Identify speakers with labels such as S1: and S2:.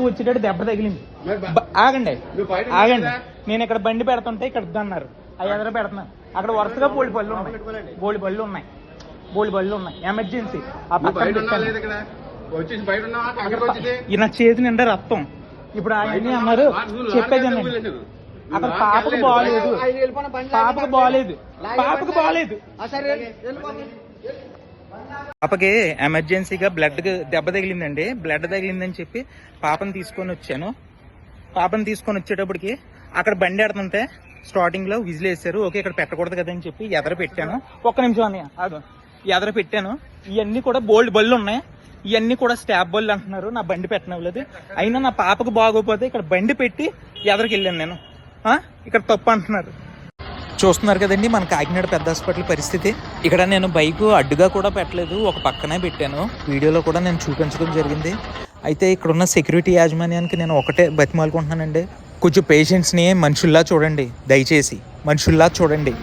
S1: వచ్చేటట్టు దెబ్బ తగిలింది. ఆగండి ఆగండి, నేను ఇక్కడ బండి పెడుతుంటే ఇక్కడ అన్నారు, అవి ఎదురు పెడుతున్నాను. అక్కడ వరుసగా బోల్డ్ బళ్ళు ఉన్నాయి, బోల్డ్ బళ్ళు ఉన్నాయి. ఎమర్జెన్సీ ఆ పక్కన నా చేతి నిండా రక్తం. ఇప్పుడు అవన్నీ అన్నారు, చెప్పేది అక్కడ పాపకు బాగాలేదు. పాపకి ఎమర్జెన్సీగా బ్లడ్ దెబ్బ తగిలిందండి. బ్లడ్ తగిలిందని చెప్పి పాపను తీసుకొని వచ్చేటప్పటికి అక్కడ బండి ఆడుతుంటే స్టార్టింగ్ లో విజిల్ వేసారు. ఓకే ఇక్కడ పెట్టకూడదు కదా అని చెప్పి ఎదర పెట్టాను. ఒక్క నిమిషం అన్నయ్య అదో ఎదర పెట్టాను. ఇవన్నీ కూడా బోల్డ్ బళ్ళు ఉన్నాయి, ఇవన్నీ కూడా స్టాప్ బళ్ళు అంటున్నారు. నా బండి పెట్టనవ్వలేదు. అయినా నా పాపకు బాగోపోతే ఇక్కడ బండి పెట్టి ఎదరికి వెళ్ళాను నేను. ఇక్కడ తప్పు అంటున్నారు. చూస్తున్నారు కదండి మన కాకినాడ పెద్ద హాస్పిటల్ పరిస్థితి. ఇక్కడ నేను బైక్ అడ్డుగా కూడా పెట్టలేదు, ఒక పక్కనే పెట్టాను. వీడియోలో కూడా నేను చూపించడం జరిగింది. అయితే ఇక్కడున్న సెక్యూరిటీ యాజమాన్యానికి నేను ఒకటే బతిమాలుకుంటున్నానండి, కొంచెం పేషెంట్స్ని మనుషుల్లా చూడండి, దయచేసి మనుషుల్లా చూడండి.